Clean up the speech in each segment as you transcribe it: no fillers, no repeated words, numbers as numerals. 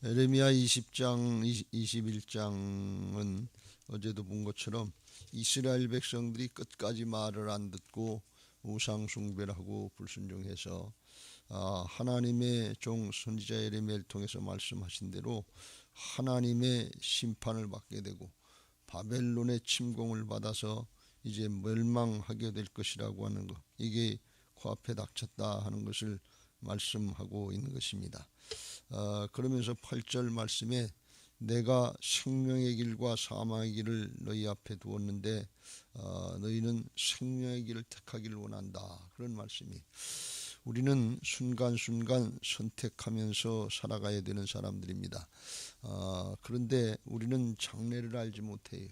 에레미야 20장, 21장은 어제도 본 것처럼 이스라엘 백성들이 끝까지 말을 안 듣고 우상 숭배를 하고 불순종해서 하나님의 종 선지자 에레미야를 통해서 말씀하신 대로 하나님의 심판을 받게 되고 바벨론의 침공을 받아서 이제 멸망하게 될 것이라고 하는 것, 이게 코앞에 닥쳤다 하는 것을 말씀하고 있는 것입니다. 그러면서 8절 말씀에 내가 생명의 길과 사망의 길을 너희 앞에 두었는데 너희는 생명의 길을 택하기를 원한다, 그런 말씀이. 우리는 순간순간 선택하면서 살아가야 되는 사람들입니다. 그런데 우리는 장래를 알지 못해요.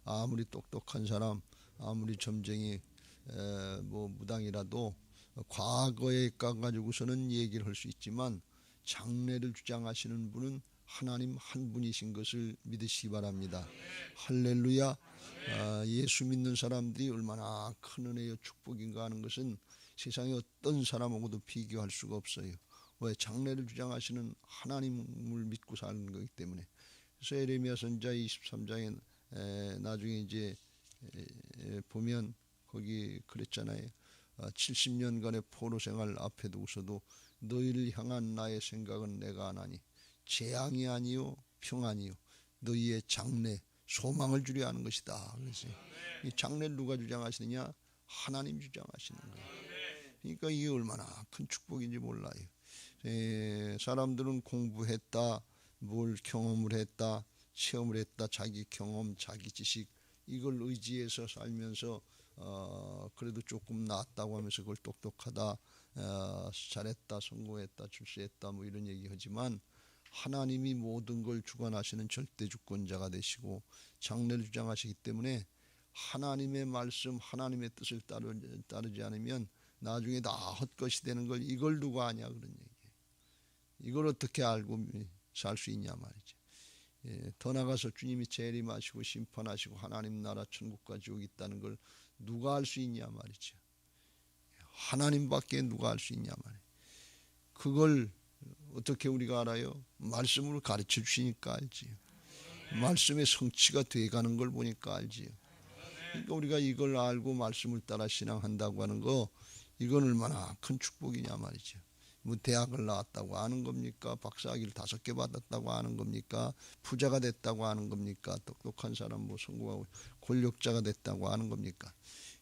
아무리 똑똑한 사람, 아무리 점쟁이 무당이라도 과거에 가지고서는 얘기를 할 수 있지만 장래를 주장하시는 분은 하나님 한 분이신 것을 믿으시기 바랍니다. 할렐루야. 예수 믿는 사람들이 얼마나 큰 은혜요 축복인가 하는 것은 세상에 어떤 사람하고도 비교할 수가 없어요. 왜? 장래를 주장하시는 하나님을 믿고 사는 거기 때문에. 그래서 에레미야 선지자 23장에 나중에 이제 보면 거기 그랬잖아요. 70년간의 포로 생활 앞에 두고서도 너희를 향한 나의 생각은 내가 아나니 재앙이 아니요 평안이요 너희의 장래 소망을 주려 하는 것이다. 그래서 이 장래를 누가 주장하시느냐? 하나님 주장하시는 거예요. 그러니까 이게 얼마나 큰 축복인지 몰라요. 사람들은 공부했다, 뭘 경험을 했다, 체험을 했다, 자기 경험, 자기 지식 이걸 의지해서 살면서 그래도 조금 낫다고 하면서 그걸 똑똑하다, 잘했다, 성공했다, 출세했다 뭐 이런 얘기하지만 하나님이 모든 걸 주관하시는 절대 주권자가 되시고 장래를 주장하시기 때문에 하나님의 말씀, 하나님의 뜻을 따르지 않으면 나중에 다 헛것이 되는 걸 이걸 누가 아냐 그런 얘기예요. 이걸 어떻게 알고 살 수 있냐 말이죠. 더 나가서 주님이 재림하시고 심판하시고 하나님 나라 천국과 지옥이 있다는 걸 누가 알 수 있냐 말이죠. 하나님밖에 누가 알 수 있냐 말이에요. 그걸 어떻게 우리가 알아요? 말씀으로 가르쳐 주시니까 알지요. 말씀의 성취가 돼가는 걸 보니까 알지요. 그러니까 우리가 이걸 알고 말씀을 따라 신앙한다고 하는 거, 이건 얼마나 큰 축복이냐 말이죠. 뭐 대학을 나왔다고 하는 겁니까? 박사학위를 5개 받았다고 하는 겁니까? 부자가 됐다고 하는 겁니까? 똑똑한 사람 뭐 성공하고 권력자가 됐다고 하는 겁니까?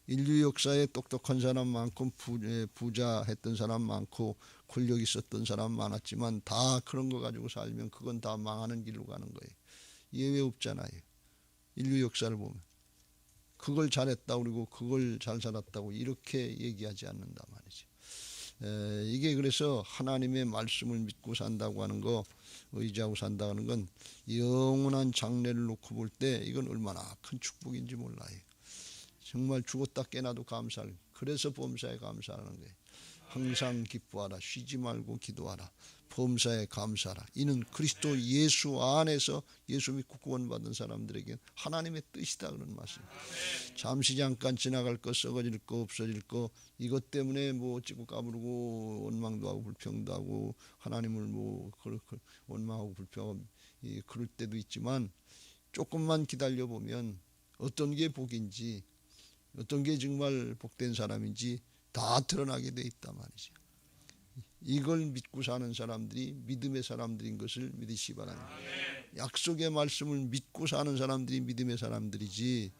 인류 역사에 똑똑한 사람 많고 부자 했던 사람 많고 권력 있었던 사람 많았지만 다 그런 거 가지고 살면 그건 다 망하는 길로 가는 거예요. 예외 없잖아요. 인류 역사를 보면 그걸 잘했다 그리고 그걸 잘 살았다고 이렇게 얘기하지 않는다 말이죠. 이게 그래서 하나님의 말씀을 믿고 산다고 하는 거, 의지하고 산다는 건 영원한 장래를 놓고 볼 때 이건 얼마나 큰 축복인지 몰라요. 정말 죽었다 깨나도 감사할, 그래서 범사에 감사하는 거예요. 항상 기뻐하라, 쉬지 말고 기도하라, 범사에 감사하라. 이는 그리스도 예수 안에서 예수 믿고 구원받은 사람들에게 하나님의 뜻이다 그런 말씀. 잠시 잠깐 지나갈 거, 썩어질 거, 없어질 거, 이것 때문에 뭐 어찌고 까부르고 원망도 하고 불평도 하고 하나님을 뭐 원망하고 불평하고 그럴 때도 있지만 조금만 기다려 보면 어떤 게 복인지, 어떤 게 정말 복된 사람인지 다 드러나게 돼 있단 말이죠. 이걸 믿고 사는 사람들이 믿음의 사람들인 것을 믿으시기 바랍니다. 약속의 말씀을 믿고 사는 사람들이 믿음의 사람들이지,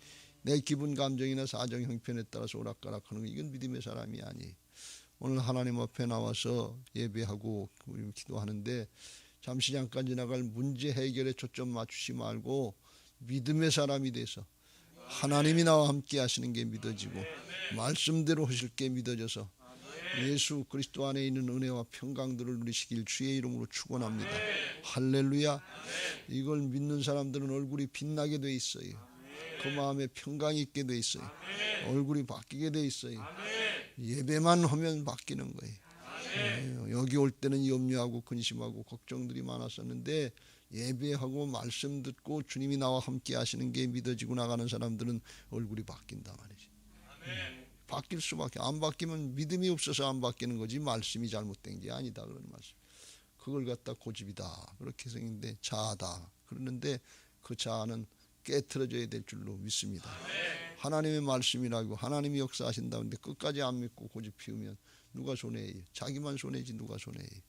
내 기분 감정이나 사정 형편에 따라서 오락가락하는 거, 이건 믿음의 사람이 아니에요. 오늘 하나님 앞에 나와서 예배하고 기도하는데 잠시 잠깐 지나갈 문제 해결에 초점 맞추지 말고 믿음의 사람이 돼서 하나님이 나와 함께 하시는 게 믿어지고 말씀대로 하실 게 믿어져서 예수 그리스도 안에 있는 은혜와 평강들을 누리시길 주의 이름으로 축원합니다. 할렐루야. 이걸 믿는 사람들은 얼굴이 빛나게 돼 있어요. 그 마음에 평강이 있게 돼 있어요. 얼굴이 바뀌게 돼 있어요. 예배만 하면 바뀌는 거예요. 여기 올 때는 염려하고 근심하고 걱정들이 많았었는데 예배하고 말씀 듣고 주님이 나와 함께 하시는 게 믿어지고 나가는 사람들은 얼굴이 바뀐단 말이지. 바뀔 수밖에. 안 바뀌면 믿음이 없어서 안 바뀌는 거지 말씀이 잘못된 게 아니다 그런 말씀. 그걸 갖다 고집이다 그렇게 생긴데 자아다 그러는데 그 자아는 깨트려져야 될 줄로 믿습니다. 하나님의 말씀이라고 하나님이 역사하신다는데 끝까지 안 믿고 고집 피우면 누가 손해해요? 자기만 손해지 누가 손해해요?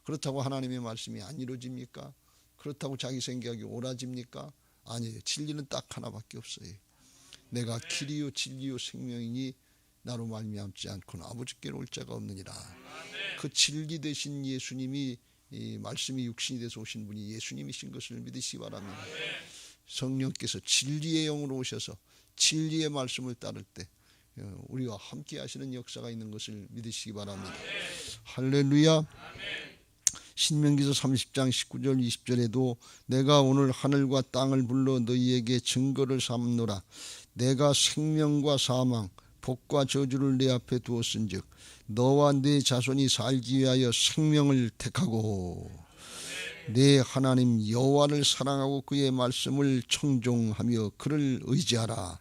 그렇다고 하나님의 말씀이 안 이루어집니까? 그렇다고 자기 생각이 옳아집니까? 아니에요. 진리는 딱 하나밖에 없어요. 내가 길이요 진리요 생명이니 나로 말미암지 않고는 아버지께로 올 자가 없느니라. 그 진리 되신 예수님이 이 말씀이 육신이 돼서 오신 분이 예수님이신 것을 믿으시기 바랍니다. 성령께서 진리의 영으로 오셔서 진리의 말씀을 따를 때 우리와 함께 하시는 역사가 있는 것을 믿으시기 바랍니다. 할렐루야. 신명기서 30장 19절 20절에도 내가 오늘 하늘과 땅을 불러 너희에게 증거를 삼노라. 내가 생명과 사망 복과 저주를 내 앞에 두었은즉 너와 네 자손이 살기 위하여 생명을 택하고 내 하나님 여호와를 사랑하고 그의 말씀을 청종하며 그를 의지하라.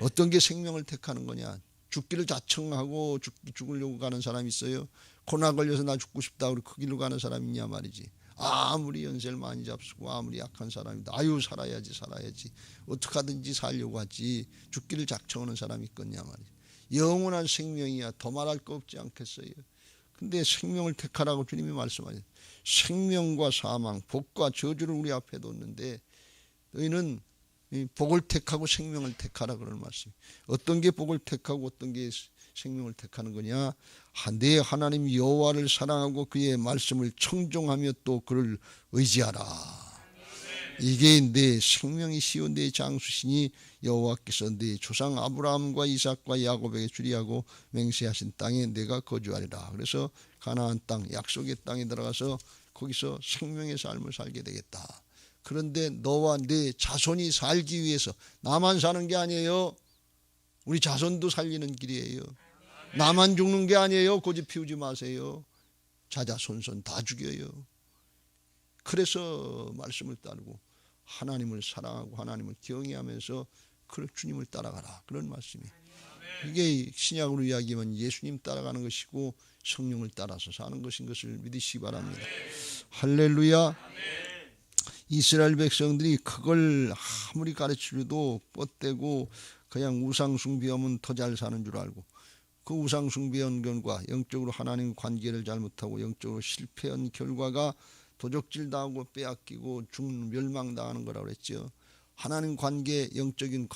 어떤 게 생명을 택하는 거냐? 죽기를 자청하고 죽으려고 가는 사람이 있어요. 코로나 걸려서 나 죽고 싶다 그러고 그 길로 가는 사람이 있냐 말이지. 아무리 연세를 많이 잡수고 아무리 약한 사람이다. 아유 살아야지 어떻게 하든지 살려고 하지 죽기를 작정하는 사람이 있겠냐 말이지. 영원한 생명이야. 더 말할 거 없지 않겠어요. 근데 생명을 택하라고 주님이 말씀하셨어요. 생명과 사망 복과 저주를 우리 앞에 뒀는데 너희는 복을 택하고 생명을 택하라 그런 말씀. 어떤 게 복을 택하고 어떤 게 생명을 택하는 거냐? 내 하나님 여호와를 사랑하고 그의 말씀을 청종하며 또 그를 의지하라. 이게 내 생명이시요 내 장수시니 여호와께서 내 조상 아브라함과 이삭과 야곱에게 주리하고 맹세하신 땅에 내가 거주하리라. 그래서 가나안 땅 약속의 땅에 들어가서 거기서 생명의 삶을 살게 되겠다. 그런데 너와 내 자손이 살기 위해서 나만 사는 게 아니에요. 우리 자손도 살리는 길이에요. 나만 죽는 게 아니에요. 고집 피우지 마세요. 자자손손 다 죽여요. 그래서 말씀을 따르고 하나님을 사랑하고 하나님을 경외하면서 그 주님을 따라가라. 그런 말씀이에요. 이게 신약으로 이야기하면 예수님 따라가는 것이고 성령을 따라서 사는 것인 것을 믿으시기 바랍니다. 할렐루야. 이스라엘 백성들이 그걸 아무리 가르치려도 뻗대고 그냥 우상 숭배하면 더 잘 사는 줄 알고 그 우상 숭배한 결과 영적으로 하나님 관계를 잘못하고 영적으로 실패한 결과가 도적질 당하고 빼앗기고 멸망당하는 거라고 그랬죠. 하나님 관계, 영적인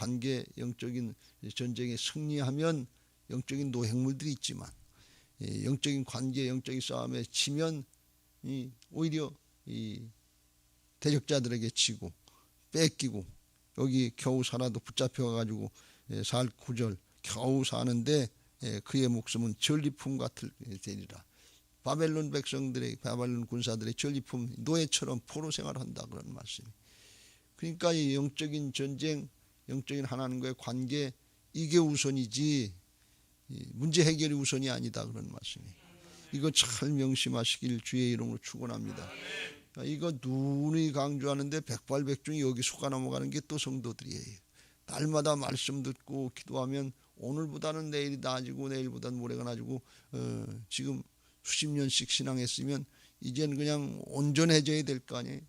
전쟁에 승리하면 영적인 노획물들이 있지만 영적인 관계, 영적인 싸움에 지면 오히려 대적자들에게 치고 뺏기고 여기 겨우 살아도 붙잡혀가지고 살 구절 겨우 사는데 그의 목숨은 전리품 같을 되리라. 바벨론 군사들의 전리품 노예처럼 포로 생활한다 그런 말씀이. 그러니까 이 영적인 전쟁, 영적인 하나님과의 관계 이게 우선이지 문제 해결이 우선이 아니다 그런 말씀이. 이거 잘 명심하시길 주의 이름으로 축원합니다. 이거 누누이 강조하는데 백발백중이 여기 속아 넘어가는 게 또 성도들이에요. 날마다 말씀 듣고 기도하면 오늘보다는 내일이 나아지고 내일보다는 모레가 나아지고 지금 수십 년씩 신앙했으면 이제는 그냥 온전해져야 될 거 아니에요.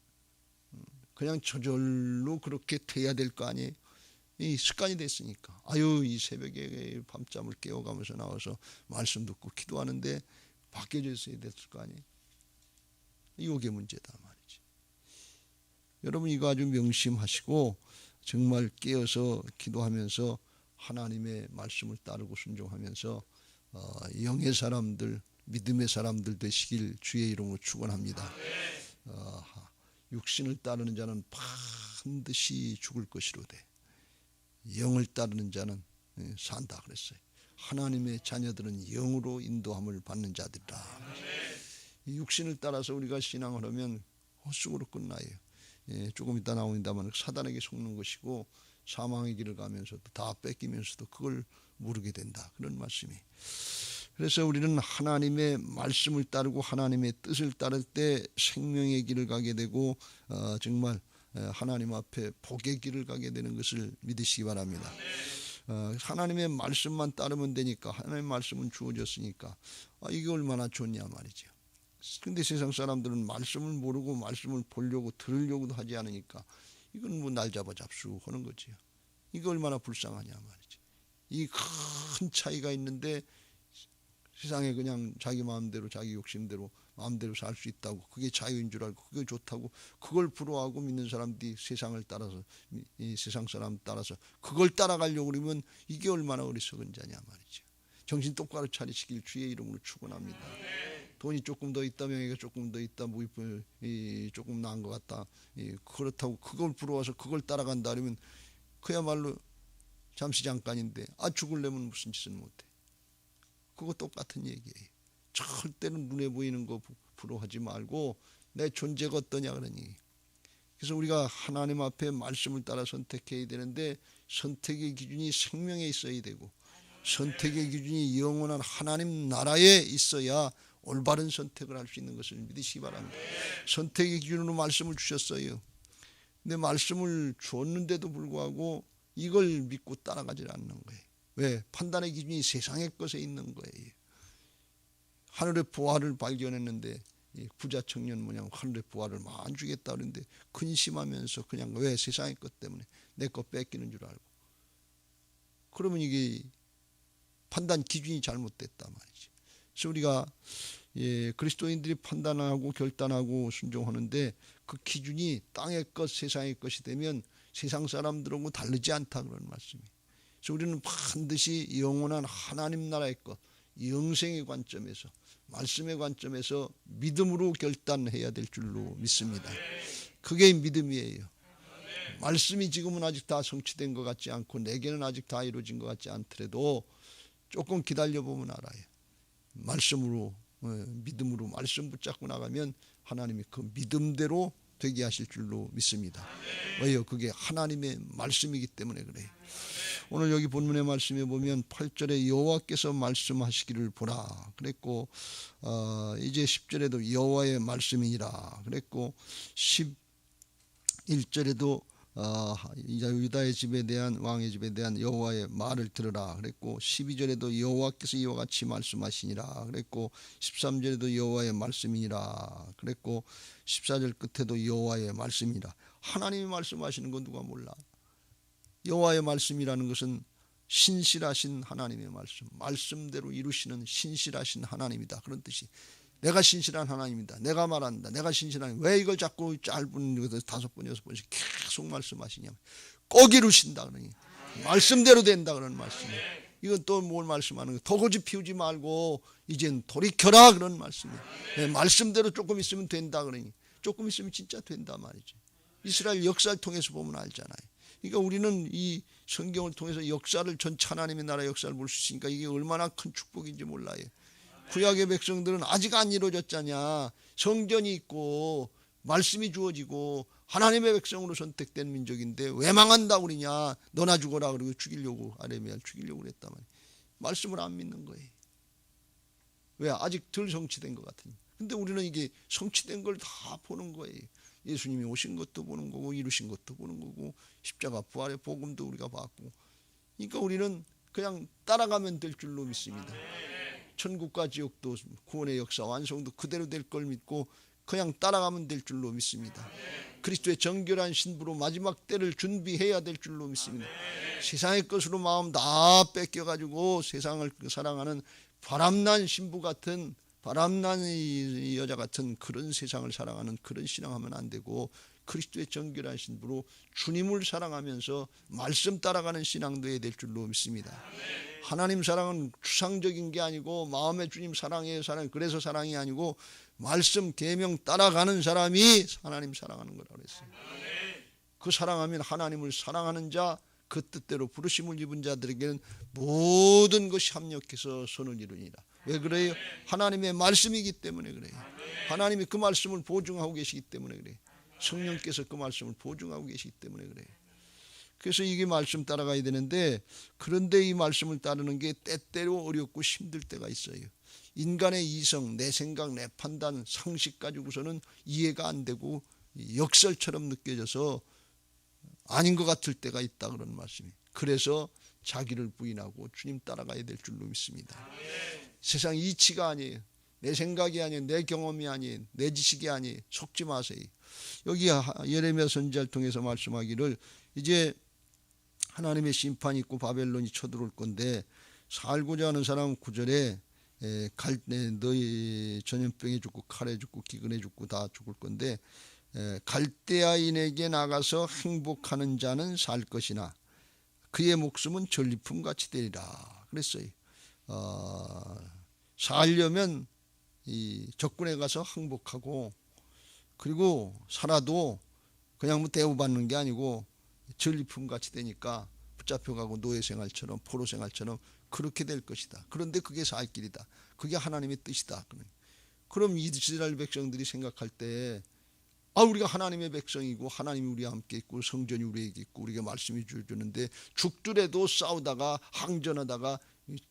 그냥 저절로 그렇게 돼야 될 거 아니에요. 이 습관이 됐으니까 이 새벽에 밤잠을 깨워가면서 나와서 말씀 듣고 기도하는데 바뀌어져 있어야 됐을 거 아니에요. 이게 문제다 말이지. 여러분 이거 아주 명심하시고 정말 깨어서 기도하면서 하나님의 말씀을 따르고 순종하면서 영의 사람들, 믿음의 사람들 되시길 주의 이름으로 축원합니다. 육신을 따르는 자는 반드시 죽을 것이로되 영을 따르는 자는 산다 그랬어요. 하나님의 자녀들은 영으로 인도함을 받는 자들이다. 육신을 따라서 우리가 신앙을 하면 헛수고로 끝나요. 조금 이따 나옵니다만 사단에게 속는 것이고 사망의 길을 가면서도 다 뺏기면서도 그걸 모르게 된다. 그런 말씀이. 그래서 우리는 하나님의 말씀을 따르고 하나님의 뜻을 따를 때 생명의 길을 가게 되고 정말 하나님 앞에 복의 길을 가게 되는 것을 믿으시기 바랍니다. 하나님의 말씀만 따르면 되니까 하나님의 말씀은 주어졌으니까 이게 얼마나 좋냐 말이죠. 근데 세상 사람들은 말씀을 모르고 말씀을 보려고 들으려고도 하지 않으니까 이건 뭐 날 잡아 잡수하는 거지요. 이게 얼마나 불쌍하냐 말이지. 이 큰 차이가 있는데 세상에 그냥 자기 마음대로 자기 욕심대로 마음대로 살 수 있다고, 그게 자유인 줄 알고 그게 좋다고 그걸 부러워하고 믿는 사람들이 세상을 따라서, 이 세상 사람 따라서 그걸 따라가려고 그러면 이게 얼마나 어리석은 자냐 말이죠. 정신 똑바로 차리시길 주의 이름으로 축원합니다. 돈이 조금 더 있다, 명예가 조금 더 있다, 뭐 조금 나은 것 같다, 그렇다고 그걸 부러워서 그걸 따라간다 그러면 그야말로 잠시 잠깐인데 죽으려면 무슨 짓은 못해. 그거 똑같은 얘기예요. 절대로 눈에 보이는 거 부러워하지 말고 내 존재가 어떠냐 그러니. 그래서 우리가 하나님 앞에 말씀을 따라 선택해야 되는데 선택의 기준이 생명에 있어야 되고 선택의 기준이 영원한 하나님 나라에 있어야 올바른 선택을 할 수 있는 것을 믿으시기 바랍니다. 선택의 기준으로 말씀을 주셨어요. 근데 말씀을 주었는데도 불구하고 이걸 믿고 따라가지 않는 거예요. 왜? 판단의 기준이 세상의 것에 있는 거예요. 하늘의 보화를 발견했는데 부자 청년 모양 하늘의 보화를 많이 주겠다 그러는데 근심하면서 그냥 왜? 세상의 것 때문에 내 것 뺏기는 줄 알고. 그러면 이게 판단 기준이 잘못됐단 말이지. 그래서 우리가 그리스도인들이 판단하고 결단하고 순종하는데 그 기준이 땅의 것 세상의 것이 되면 세상 사람들하고 다르지 않다 그런 말씀이에요. 그래서 우리는 반드시 영원한 하나님 나라의 것, 영생의 관점에서 말씀의 관점에서 믿음으로 결단해야 될 줄로 믿습니다. 그게 믿음이에요. 말씀이 지금은 아직 다 성취된 것 같지 않고 내게는 아직 다 이루어진 것 같지 않더라도 조금 기다려보면 알아요. 말씀으로 믿음으로 말씀 붙잡고 나가면 하나님이 그 믿음대로 되게 하실 줄로 믿습니다. 왜요? 그게 하나님의 말씀이기 때문에 그래요. 오늘 여기 본문의 말씀에 보면 8절에 여호와께서 말씀하시기를 보라 그랬고 이제 10절에도 여호와의 말씀이니라 그랬고 11절에도 유다의 집에 대한 왕의 집에 대한 여호와의 말을 들으라 그랬고 12절에도 여호와께서 이와 같이 말씀하시니라 그랬고 13절에도 여호와의 말씀이니라 그랬고 14절 끝에도 여호와의 말씀이라. 하나님이 말씀하시는 건 누가 몰라. 여호와의 말씀이라는 것은 신실하신 하나님의 말씀, 말씀대로 이루시는 신실하신 하나님이다 그런 뜻이. 내가 신실한 하나님이다. 내가 말한다. 내가 신실한. 왜 이걸 자꾸 짧은 5번 6번씩 계속 말씀하시냐면 꼭 이루신다 그러니 말씀대로 된다 그런 말씀이에요. 이건 또 뭘 말씀하는 거예요? 더 고집 피우지 말고 이젠 돌이켜라 그런 말씀이에요. 네, 말씀대로 조금 있으면 된다 그러니 조금 있으면 진짜 된다 말이죠. 이스라엘 역사를 통해서 보면 알잖아요. 그러니까 우리는 이 성경을 통해서 역사를 전체 하나님의 나라 역사를 볼 수 있으니까 이게 얼마나 큰 축복인지 몰라요. 구약의 백성들은 아직 안 이루어졌잖냐. 성전이 있고 말씀이 주어지고 하나님의 백성으로 선택된 민족인데 왜 망한다고 그러냐. 너나 죽어라 그러고 죽이려고 아레미야를 죽이려고 그랬단 말이에요. 말씀을 안 믿는 거예요. 왜? 아직 덜 성취된 것 같으니. 근데 우리는 이게 성취된 걸 다 보는 거예요. 예수님이 오신 것도 보는 거고 이루신 것도 보는 거고 십자가 부활의 복음도 우리가 봤고. 그러니까 우리는 그냥 따라가면 될 줄로 믿습니다. 천국과 지옥도 구원의 역사 완성도 그대로 될 걸 믿고 그냥 따라가면 될 줄로 믿습니다. 그리스도의 정결한 신부로 마지막 때를 준비해야 될 줄로 믿습니다. 세상의 것으로 마음 다 뺏겨가지고 세상을 사랑하는 바람난 신부 같은 바람난 여자 같은 그런 세상을 사랑하는 그런 신앙하면 안 되고 그리스도의 정결한 신부로 주님을 사랑하면서 말씀 따라가는 신앙도 해야 될 줄로 믿습니다. 하나님 사랑은 추상적인 게 아니고 마음의 주님 사랑해요. 그래서 사랑이 아니고 말씀 계명 따라가는 사람이 하나님 사랑하는 거라고 그랬어요. 그 사랑하면 하나님을 사랑하는 자, 그 뜻대로 부르심을 입은 자들에게는 모든 것이 합력해서 선을 이루니라. 왜 그래요? 하나님의 말씀이기 때문에 그래요. 하나님이 그 말씀을 보증하고 계시기 때문에 그래요. 성령께서 그 말씀을 보증하고 계시기 때문에 그래요. 그래서 이게 말씀 따라가야 되는데 그런데 이 말씀을 따르는 게 때때로 어렵고 힘들 때가 있어요. 인간의 이성, 내 생각, 내 판단, 상식 가지고서는 이해가 안 되고 역설처럼 느껴져서 아닌 것 같을 때가 있다 그런 말씀이에요. 그래서 자기를 부인하고 주님 따라가야 될 줄로 믿습니다. 세상 이치가 아니에요. 내 생각이 아니, 내 경험이 아니, 내 지식이 아니, 속지 마세요. 여기 예레미야 선지자를 통해서 말씀하기를 이제 하나님의 심판이 있고 바벨론이 쳐들어올 건데 살고자 하는 사람은 9절에 너희 전염병에 죽고 칼에 죽고 기근에 죽고 다 죽을 건데 갈대아인에게 나가서 행복하는 자는 살 것이나 그의 목숨은 전리품 같이 되리라 그랬어요. 살려면 이 적군에 가서 항복하고 그리고 살아도 그냥 뭐 대우받는 게 아니고 전리품 같이 되니까 붙잡혀가고 노예생활처럼 포로생활처럼 그렇게 될 것이다. 그런데 그게 살 길이다. 그게 하나님의 뜻이다. 그럼 이스라엘 백성들이 생각할 때 우리가 하나님의 백성이고 하나님이 우리와 함께 있고 성전이 우리에게 있고 우리가 말씀이 주는데 죽더라도 싸우다가 항전하다가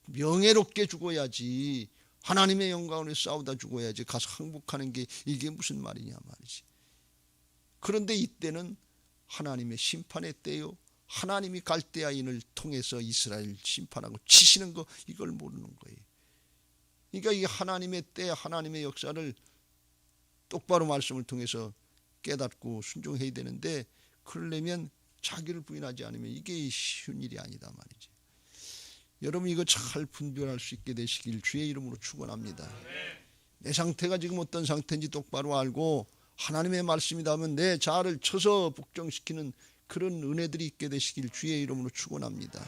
명예롭게 죽어야지, 하나님의 영광을 싸우다 죽어야지, 가서 항복하는 게 이게 무슨 말이냐 말이지. 그런데 이때는 하나님의 심판의 때요, 하나님이 갈대아인을 통해서 이스라엘 심판하고 치시는 거, 이걸 모르는 거예요. 그러니까 이 하나님의 때, 하나님의 역사를 똑바로 말씀을 통해서 깨닫고 순종해야 되는데, 그러려면 자기를 부인하지 않으면 이게 쉬운 일이 아니다 말이지. 여러분 이거 잘 분별할 수 있게 되시길 주의 이름으로 축원합니다. 내 상태가 지금 어떤 상태인지 똑바로 알고 하나님의 말씀이다 하면 내 자아를 쳐서 복종시키는 그런 은혜들이 있게 되시길 주의 이름으로 축원합니다.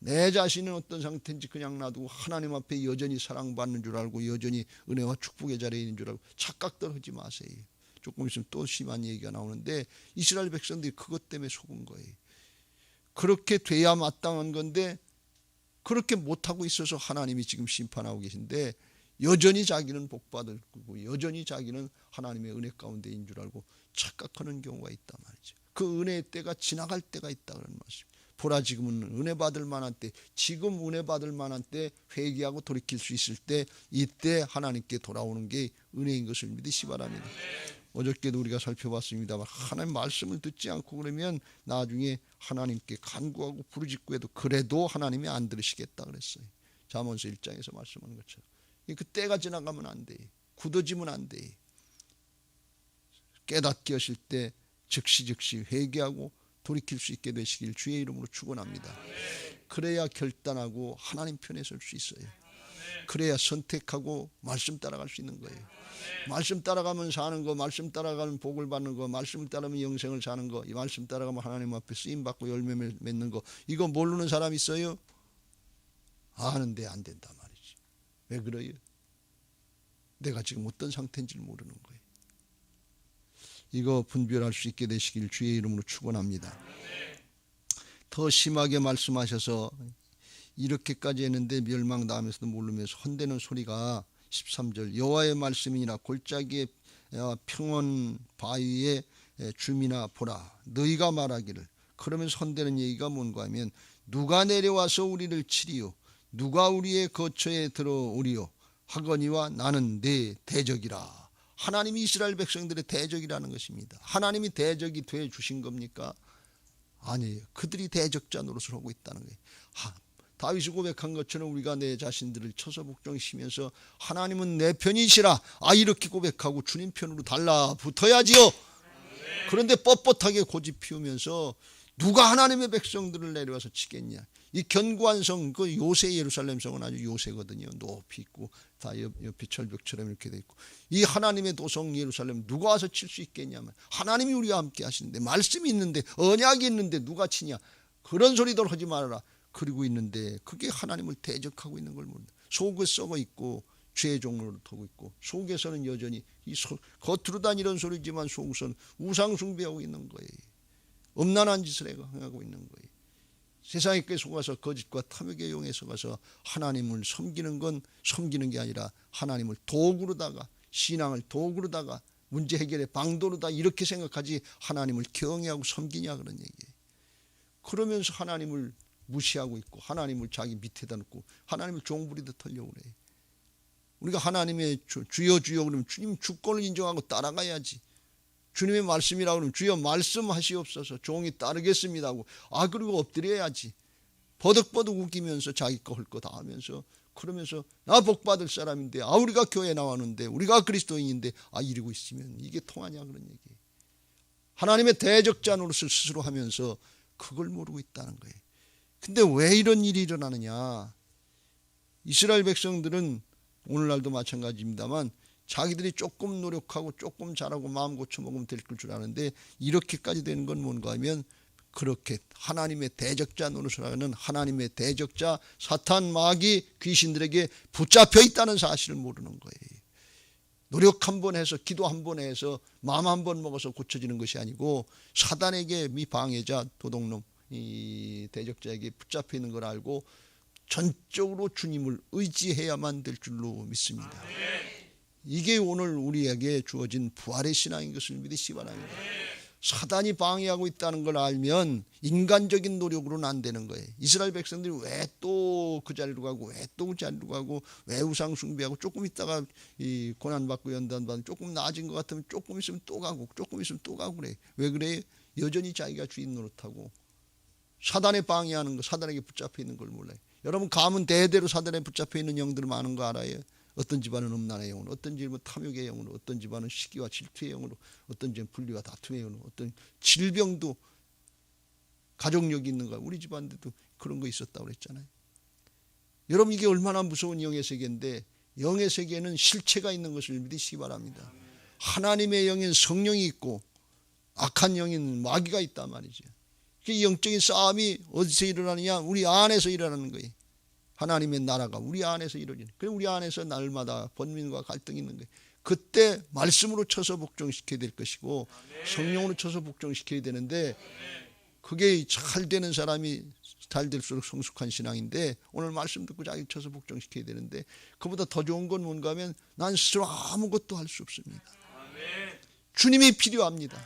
내 자신은 어떤 상태인지 그냥 놔두고 하나님 앞에 여전히 사랑받는 줄 알고 여전히 은혜와 축복의 자리에 있는 줄 알고 착각들 하지 마세요. 조금 있으면 또 심한 얘기가 나오는데 이스라엘 백성들이 그것 때문에 속은 거예요. 그렇게 돼야 마땅한 건데 그렇게 못하고 있어서 하나님이 지금 심판하고 계신데 여전히 자기는 복받을 거고 여전히 자기는 하나님의 은혜 가운데인 줄 알고 착각하는 경우가 있단 말이죠. 그 은혜의 때가 지나갈 때가 있다 그런 말씀. 보라 지금은 은혜 받을 만한 때, 지금 은혜 받을 만한 때 회개하고 돌이킬 수 있을 때, 이때 하나님께 돌아오는 게 은혜인 것을 믿으시 바랍니다. 어저께도 우리가 살펴봤습니다만 하나님 말씀을 듣지 않고 그러면 나중에 하나님께 간구하고 부르짖고해도 그래도 하나님이 안 들으시겠다 그랬어요. 잠언서 1장에서 말씀하는 것처럼. 그 때가 지나가면 안 돼. 굳어지면 안 돼. 깨닫게 하실 때 즉시 회개하고 돌이킬 수 있게 되시길 주의 이름으로 축원합니다. 그래야 결단하고 하나님 편에 설 수 있어요. 그래야 선택하고 말씀 따라갈 수 있는 거예요. 말씀 따라가면 사는 거, 말씀 따라가면 복을 받는 거, 말씀 따라가면 영생을 사는 거, 이 말씀 따라가면 하나님 앞에 쓰임받고 열매 맺는 거, 이거 모르는 사람 있어요? 아는데 안 된단 말이지. 왜 그래요? 내가 지금 어떤 상태인지를 모르는 거예요. 이거 분별할 수 있게 되시길 주의 이름으로 축원합니다. 더 심하게 말씀하셔서 이렇게까지 했는데 멸망당하면서도 모르면서 헌대는 소리가 13절 여호와의 말씀이니라 골짜기의 평원 바위의 주민아 보라 너희가 말하기를. 그러면서 헌대는 얘기가 뭔가 하면 누가 내려와서 우리를 치리요 누가 우리의 거처에 들어오리요 하거니와 나는 네 대적이라. 하나님이 이스라엘 백성들의 대적이라는 것입니다. 하나님이 대적이 돼 주신 겁니까? 아니에요. 그들이 대적자 노릇을 하고 있다는 거예요. 다윗이 고백한 것처럼 우리가 내 자신들을 쳐서 복종시키면서 하나님은 내 편이시라 이렇게 고백하고 주님 편으로 달라붙어야지요. 그런데 뻣뻣하게 고집 피우면서 누가 하나님의 백성들을 내려와서 치겠냐. 이 견고한 성, 그 요새 예루살렘 성은 아주 요새거든요. 높이 있고 다 옆이 철벽처럼 이렇게 돼 있고 이 하나님의 도성 예루살렘 누가 와서 칠 수 있겠냐면 하나님이 우리와 함께 하시는데 말씀이 있는데 언약이 있는데 누가 치냐. 그런 소리들 하지 말아라. 그리고 있는데 그게 하나님을 대적하고 있는 걸 모른다. 속에 썩어 있고 죄의 종로를 타고 있고 속에서는 여전히 겉으로 단 이런 소리지만 속에서는 우상 숭배하고 있는 거예요. 음란한 짓을 행하고 있는 거예요. 세상에 속아서 거짓과 탐욕에 이용해서 가서 하나님을 섬기는 건 섬기는 게 아니라 하나님을 도구로다가 신앙을 도구로다가 문제 해결의 방도로다 이렇게 생각하지 하나님을 경외하고 섬기냐 그런 얘기예요. 그러면서 하나님을 무시하고 있고 하나님을 자기 밑에다 놓고 하나님을 종부리듯 하려고 그래요. 우리가 하나님의 주여 주여 그러면 주님 주권을 인정하고 따라가야지. 주님의 말씀이라고 그러면 주여 말씀하시옵소서 종이 따르겠습니다 하고 그리고 엎드려야지. 버덕버덕 웃기면서 자기 거 할 거 다 하면서 그러면서 나 복받을 사람인데, 우리가 교회 나왔는데, 우리가 그리스도인인데 이러고 있으면 이게 통하냐 그런 얘기예요. 하나님의 대적자 노릇을 스스로 하면서 그걸 모르고 있다는 거예요. 근데 왜 이런 일이 일어나느냐? 이스라엘 백성들은 오늘날도 마찬가지입니다만 자기들이 조금 노력하고 조금 잘하고 마음 고쳐먹으면 될 줄 아는데, 이렇게까지 되는 건 뭔가 하면 그렇게 하나님의 대적자 노릇을 하는 하나님의 대적자 사탄 마귀 귀신들에게 붙잡혀 있다는 사실을 모르는 거예요. 노력 한번 해서 기도 한번 해서 마음 한번 먹어서 고쳐지는 것이 아니고, 사단에게 방해자 도둑놈 이 대적자에게 붙잡혀 있는 걸 알고 전적으로 주님을 의지해야만 될 줄로 믿습니다. 이게 오늘 우리에게 주어진 부활의 신앙인 것을 믿으시기 바랍니다. 사단이 방해하고 있다는 걸 알면 인간적인 노력으로는 안 되는 거예요. 이스라엘 백성들이 왜 또 그 자리로 가고, 왜 또 그 자리로 가고, 왜 우상 숭배하고, 조금 있다가 이 고난받고 연단받고 조금 나아진 것 같으면 조금 있으면 또 가고, 조금 있으면 또 가고 그래. 왜 그래? 여전히 자기가 주인 노릇하고 사단에 방해하는 거, 사단에게 붙잡혀 있는 걸 몰라요. 여러분 가문 대대로 사단에 붙잡혀 있는 영들 많은 거 알아요? 어떤 집안은 음란의 영으로, 어떤 집은 탐욕의 영으로, 어떤 집안은 시기와 질투의 영으로, 어떤 집은 분리와 다툼의 영으로, 어떤 질병도 가족력이 있는 거야. 우리 집안에도 그런 거 있었다고 그랬잖아요. 여러분 이게 얼마나 무서운 영의 세계인데, 영의 세계에는 실체가 있는 것을 믿으시기 바랍니다. 하나님의 영인 성령이 있고 악한 영인 마귀가 있단 말이죠. 그 영적인 싸움이 어디서 일어나느냐? 우리 안에서 일어나는 거예요. 하나님의 나라가 우리 안에서 이루어지는. 그래서 우리 안에서 날마다 번민과 갈등이 있는 거예요. 그때 말씀으로 쳐서 복종시켜야 될 것이고, 성령으로 쳐서 복종시켜야 되는데, 그게 잘 되는 사람이 잘 될수록 성숙한 신앙인데, 오늘 말씀 듣고 자기 쳐서 복종시켜야 되는데, 그보다 더 좋은 건 뭔가 하면 난 스스로 아무것도 할 수 없습니다. 주님이 필요합니다.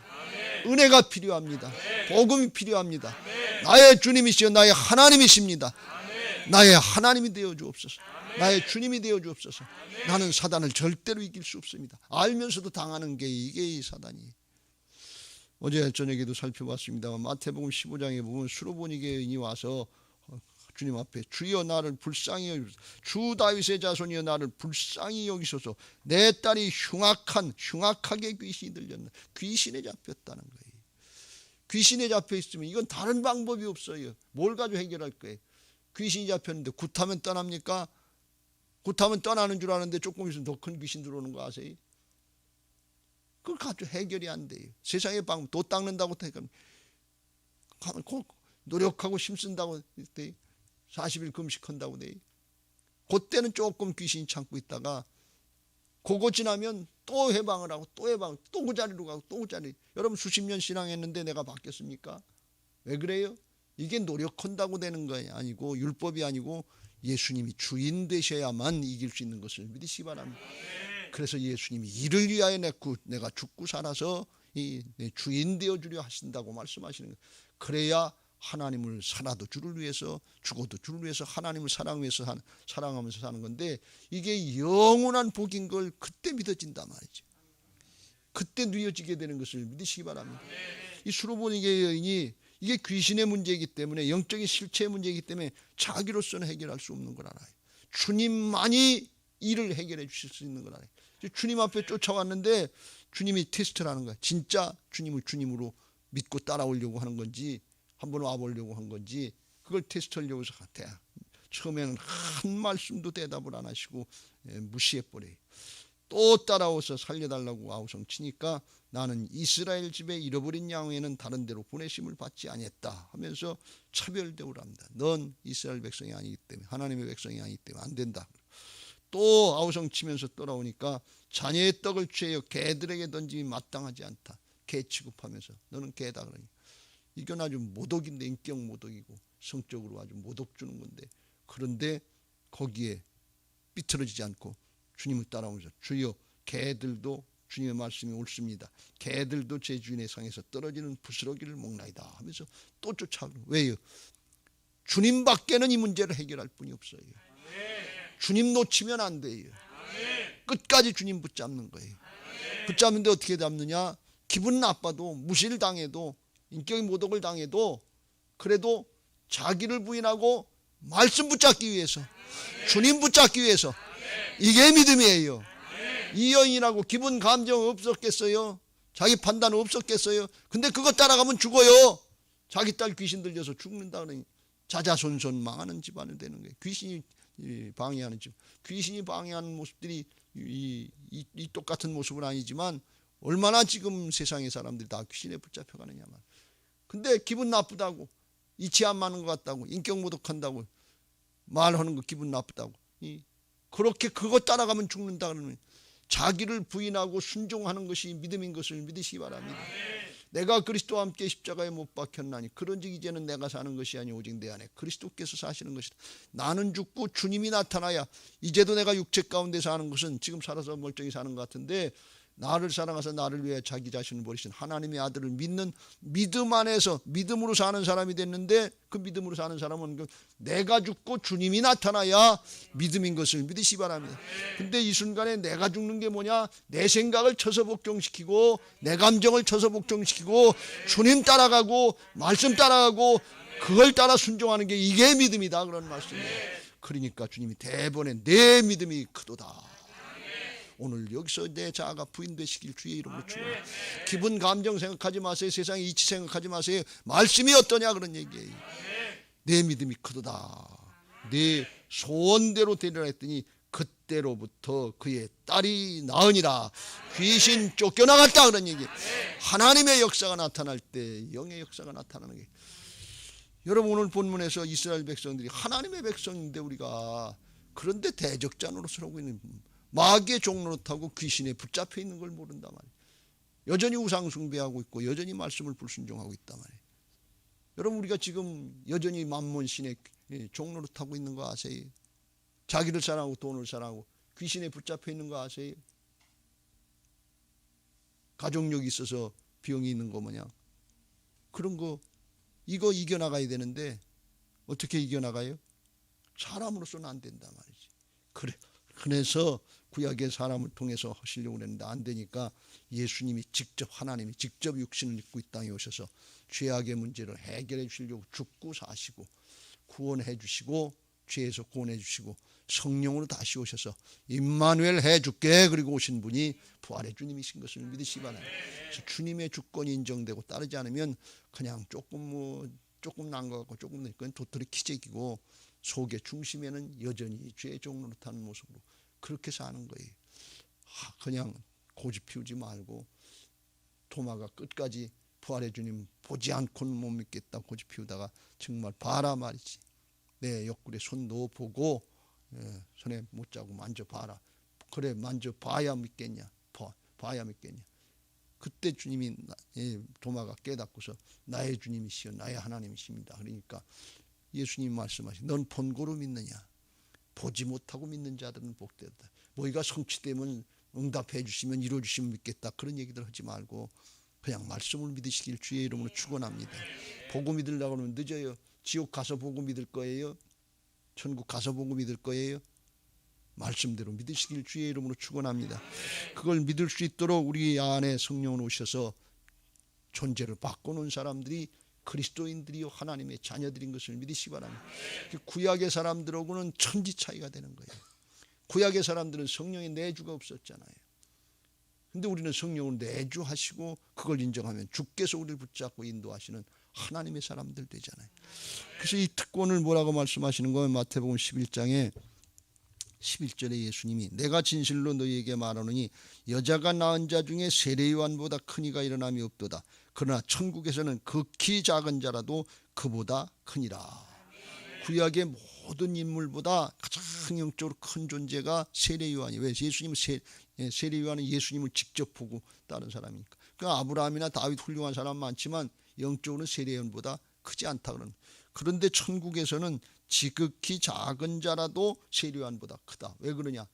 은혜가 필요합니다. 복음이 필요합니다. 나의 주님이시여 나의 하나님이십니다. 나의 하나님이 되어 주옵소서. 나의 주님이 되어 주옵소서. 나는 사단을 절대로 이길 수 없습니다. 알면서도 당하는 게 이게 이 사단이. 어제 저녁에도 살펴봤습니다만 마태복음 15장에 보면 수로보니게 여인이 와서 주님 앞에 주여 나를 불쌍히 여기소서, 주 다윗의 자손이여 나를 불쌍히 여기소서, 내 딸이 흉악하게 귀신이 들렸나. 귀신에 잡혔다는 거예요. 귀신에 잡혀 있으면 이건 다른 방법이 없어요. 뭘 가지고 해결할 거예요? 귀신이 잡혔는데 굿하면 떠납니까? 굿하면 떠나는 줄 아는데 조금 있으면 더 큰 귀신 들어오는 거 아세요? 그걸 가지고 해결이 안 돼요. 세상의 방법, 도 닦는다고 노력하고 힘쓴다고 40일 금식한다고 돼. 그때는 조금 귀신이 참고 있다가 그거 지나면 또 해방을 하고 또 해방, 또 그 자리로 가고 또 그 자리. 여러분 수십 년 신앙했는데 내가 바뀌었습니까? 왜 그래요? 이게 노력한다고 되는 거 아니고, 율법이 아니고 예수님이 주인 되셔야만 이길 수 있는 것을 믿으시기 바랍니다. 그래서 예수님이 이를 위하여 내가 죽고 살아서 내 주인 되어주려 하신다고 말씀하시는 거예요. 그래야 하나님을 살아도 주를 위해서, 죽어도 주를 위해서, 하나님을 사랑하면서 사는 건데, 이게 영원한 복인 걸 그때 믿어진단 말이죠. 그때 누려지게 되는 것을 믿으시기 바랍니다. 이 수로보니게 여인이 이게 귀신의 문제이기 때문에, 영적인 실체의 문제이기 때문에 자기로서는 해결할 수 없는 걸 알아요. 주님만이 이를 해결해 주실 수 있는 걸 알아요. 주님 앞에 쫓아왔는데 주님이 테스트를 하는 거야. 진짜 주님을 주님으로 믿고 따라오려고 하는 건지, 한번 와보려고 한 건지, 그걸 테스트하려고 해서 같아. 처음에는 한 말씀도 대답을 안 하시고 무시해버려요. 또 따라와서 살려달라고 아우성 치니까 나는 이스라엘 집에 잃어버린 양에는 다른 데로 보내심을 받지 아니했다 하면서 차별 대우를 합니다. 넌 이스라엘 백성이 아니기 때문에, 하나님의 백성이 아니기 때문에 안 된다. 또 아우성 치면서 돌아오니까 자녀의 떡을 취하여 개들에게 던짐이 마땅하지 않다. 개 취급하면서 너는 개다 그러니. 이건 아주 모독인데, 인격 모독이고 성적으로 아주 모독 주는 건데, 그런데 거기에 삐뚤어지지 않고 주님을 따라오면서 주여 개들도 주님의 말씀이 옳습니다. 개들도 제 주인의 상에서 떨어지는 부스러기를 먹나이다 하면서 또 쫓아오는. 왜요? 주님밖에는 이 문제를 해결할 분이 없어요. 주님 놓치면 안 돼요. 끝까지 주님 붙잡는 거예요. 붙잡는데 어떻게 잡느냐? 기분 나빠도, 무시를 당해도, 인격의 모독을 당해도, 그래도 자기를 부인하고 말씀 붙잡기 위해서, 주님 붙잡기 위해서. 이게 믿음이에요. 이 여인이라고 기분 감정 없었겠어요? 자기 판단 없었겠어요? 근데 그거 따라가면 죽어요. 자기 딸 귀신 들려서 죽는다 그러니 자자손손 망하는 집안이 되는 거예요. 귀신이 방해하는 집, 귀신이 방해하는 모습들이 이 똑같은 모습은 아니지만 얼마나 지금 세상의 사람들이 다 귀신에 붙잡혀가느냐 말. 근데 기분 나쁘다고, 이치 안 맞는 것 같다고, 인격 모독한다고, 말하는 거 기분 나쁘다고, 그렇게 그거 따라가면 죽는다 그러면 자기를 부인하고 순종하는 것이 믿음인 것을 믿으시기 바랍니다. 내가 그리스도와 함께 십자가에 못 박혔나니 그런즉 이제는 내가 사는 것이 아니 오직 내 안에 그리스도께서 사시는 것이다. 나는 죽고 주님이 나타나야 이제도 내가 육체 가운데 사는 것은 지금 살아서 멀쩡히 사는 것 같은데 나를 사랑하사 나를 위해 자기 자신을 버리신 하나님의 아들을 믿는 믿음 안에서 믿음으로 사는 사람이 됐는데 그 믿음으로 사는 사람은 내가 죽고 주님이 나타나야 믿음인 것을 믿으시기 바랍니다. 근데 이 순간에 내가 죽는 게 뭐냐? 내 생각을 쳐서 복종시키고 내 감정을 쳐서 복종시키고 주님 따라가고 말씀 따라가고 그걸 따라 순종하는 게 이게 믿음이다 그런 말씀이에요. 그러니까 주님이 대번에 내 믿음이 크도다. 오늘 여기서 내 자아가 부인되시길 주의 이름으로 축원합니다. 기분 감정 생각하지 마세요. 세상 이치 생각하지 마세요. 말씀이 어떠냐 그런 얘기예요. 내 믿음이 크도다. 내 소원대로 되리라 했더니 그때로부터 그의 딸이 나으니라. 귀신 쫓겨나갔다 그런 얘기. 하나님의 역사가 나타날 때 영의 역사가 나타나는 게. 여러분 오늘 본문에서 이스라엘 백성들이 하나님의 백성인데 우리가 그런데 대적자노로 서고 있는 마귀의 종노릇하고 귀신에 붙잡혀 있는 걸 모른단 말이에요. 여전히 우상 숭배하고 있고 여전히 말씀을 불순종하고 있단 말이에요. 여러분 우리가 지금 여전히 만몬 신의 종노릇하고 있는 거 아세요? 자기를 사랑하고 돈을 사랑하고 귀신에 붙잡혀 있는 거 아세요? 가족력이 있어서 병이 있는 거 뭐냐? 그런 거 이거 이겨나가야 되는데 어떻게 이겨나가요? 사람으로서는 안 된단 말이지. 그래서 구약의 사람을 통해서 하시려고 했는데 안 되니까 예수님이 직접 하나님이 직접 육신을 입고 이 땅에 오셔서 죄악의 문제를 해결해 주시려고 죽고 사시고 구원해 주시고 죄에서 구원해 주시고 성령으로 다시 오셔서 임마누엘 해줄게 그리고 오신 분이 부활의 주님이신 것을 믿으시기 바랍니다. 그래서 주님의 주권이 인정되고 따르지 않으면 그냥 조금 난 것 같고 조금 그건 도토리 키재기고 속의 중심에는 여전히 죄의 종로를 타는 모습으로 그렇게 사는 거예요. 그냥 고집 피우지 말고 도마가 끝까지 부활의 주님 보지 않고는 못 믿겠다 고집 피우다가 정말 봐라 말이지. 내 옆구리에 손 넣어보고 손에 못 자고 만져봐라. 그래 만져봐야 믿겠냐. 봐야 믿겠냐. 그때 주님이 도마가 깨닫고서 나의 주님이시여 나의 하나님이십니다. 그러니까 예수님이 말씀하신 넌 본고로 믿느냐. 보지 못하고 믿는 자들은 복되다. 뭐가 성취되면 응답해 주시면 이루어 주시면 믿겠다. 그런 얘기들 하지 말고 그냥 말씀을 믿으시길 주의 이름으로 축원합니다. 보고 믿으려고 하면 늦어요. 지옥 가서 보고 믿을 거예요? 천국 가서 보고 믿을 거예요? 말씀대로 믿으시길 주의 이름으로 축원합니다. 그걸 믿을 수 있도록 우리 안에 성령을 오셔서 존재를 바꿔놓은 사람들이 그리스도인들이요 하나님의 자녀들인 것을 믿으시기 바랍니다. 구약의 사람들하고는 천지 차이가 되는 거예요. 구약의 사람들은 성령의 내주가 없었잖아요. 근데 우리는 성령을 내주하시고 그걸 인정하면 주께서 우리를 붙잡고 인도하시는 하나님의 사람들 되잖아요. 그래서 이 특권을 뭐라고 말씀하시는 거예요? 마태복음 11장에 11절에 예수님이 내가 진실로 너희에게 말하노니 여자가 낳은 자 중에 세례 요한보다 큰 이가 일어남이 없도다. 그러나 천국에서는 극히 작은 자라도 그보다 크니라. 구약의 모든 인물보다 가장 영적으로 큰 존재가 세례 요한이에요. 왜? 예수님은 세례 요한은 예수님을 직접 보고 따른 사람이니까. 그러니까 아브라함이나 다윗 훌륭한 사람 많지만 영적으로는 세례 요한보다 크지 않다 그러는. 그런데 천국에서는 지극히 작은 자라도 세례 요한보다 크다. 왜 그러냐?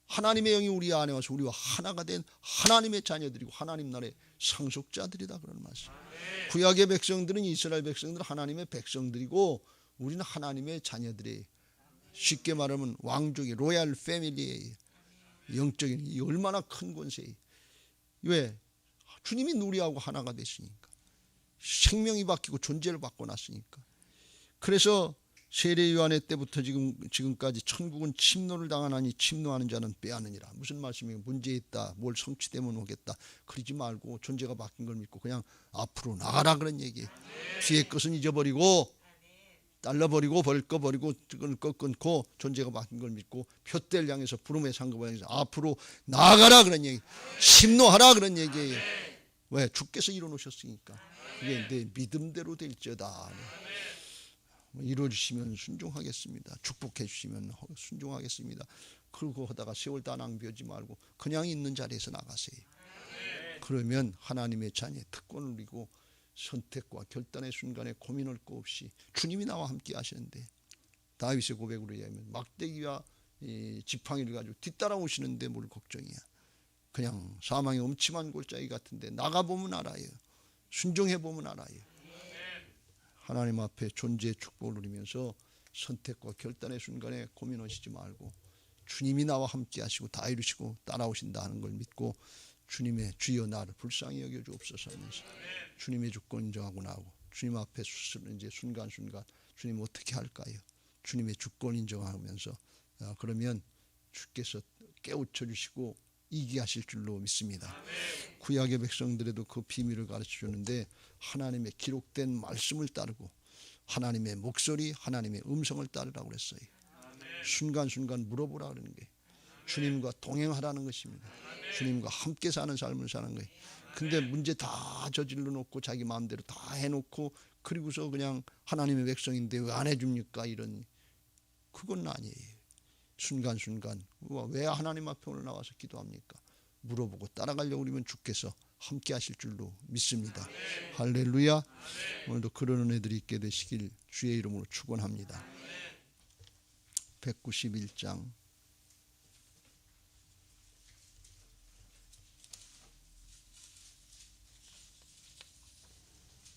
하나님의 영이 우리 안에 와서 우리와 하나가 된 하나님의 자녀들이고 하나님 나라의 상속자들이다 그런 말씀. 구약의 백성들은 이스라엘 백성들은 하나님의 백성들이고 우리는 하나님의 자녀들이에요. 쉽게 말하면 왕족의 로얄 패밀리예요. 영적인 이 얼마나 큰 권세예요. 왜? 주님이 우리하고 하나가 됐으니까. 생명이 바뀌고 존재를 바꿔놨으니까. 그래서 세례 요한의 때부터 지금까지 천국은 침노를 당하나니 침노하는 자는 빼앗느니라. 무슨 말씀이에요? 문제 있다, 뭘 성취되면 오겠다, 그러지 말고 존재가 바뀐 걸 믿고 그냥 앞으로 나가라, 그런 얘기예요. 뒤에 것은 잊어버리고 잘라버리고 벌 거 버리고 거 끊고 존재가 바뀐 걸 믿고 표대를 향해서 부름의 상급을 향해서 앞으로 나아가라, 그런 얘기. 침노하라, 그런 얘기예요. 왜? 주께서 이뤄놓으셨으니까. 그게 내 믿음대로 될지어다. 이루어주시면 순종하겠습니다. 축복해 주시면 순종하겠습니다. 그러고 하다가 세월 다 낭비하지 말고 그냥 있는 자리에서 나가세요. 그러면 하나님의 자녀의 특권을 누리고 선택과 결단의 순간에 고민할 거 없이 주님이 나와 함께 하시는데, 다윗의 고백으로 얘기하면 막대기와 지팡이를 가지고 뒤따라오시는데 뭘 걱정이야. 그냥 사망의 음침한 골짜기 같은데 나가보면 알아요. 순종해보면 알아요. 하나님 앞에 존재의 축복을 누리면서 선택과 결단의 순간에 고민하시지 말고 주님이 나와 함께 하시고 다 이루시고 따라오신다 하는 걸 믿고 주님의 주여 나를 불쌍히 여겨 주옵소서 하면서 주님의 주권 인정하고 나오고 주님 앞에 이제 순간순간 주님 어떻게 할까요? 주님의 주권 인정하면서 그러면 주께서 깨우쳐 주시고 이기게 하실 줄로 믿습니다. 구약의 백성들에도 그 비밀을 가르쳐 주는데 하나님의 기록된 말씀을 따르고 하나님의 목소리, 하나님의 음성을 따르라고 그랬어요. 순간순간 물어보라 그러는 게 주님과 동행하라는 것입니다. 주님과 함께 사는 삶을 사는 거예요. 근데 문제 다 저질러 놓고 자기 마음대로 다 해놓고 그리고서 그냥 하나님의 백성인데 왜 안 해줍니까? 이런, 그건 아니에요. 순간순간 왜 하나님 앞에 오늘 나와서 기도합니까? 물어보고 따라가려고 그러면 주께서 함께 하실 줄로 믿습니다. 할렐루야. 오늘도 그런 은혜들이 있게 되시길 주의 이름으로 축원합니다. 191장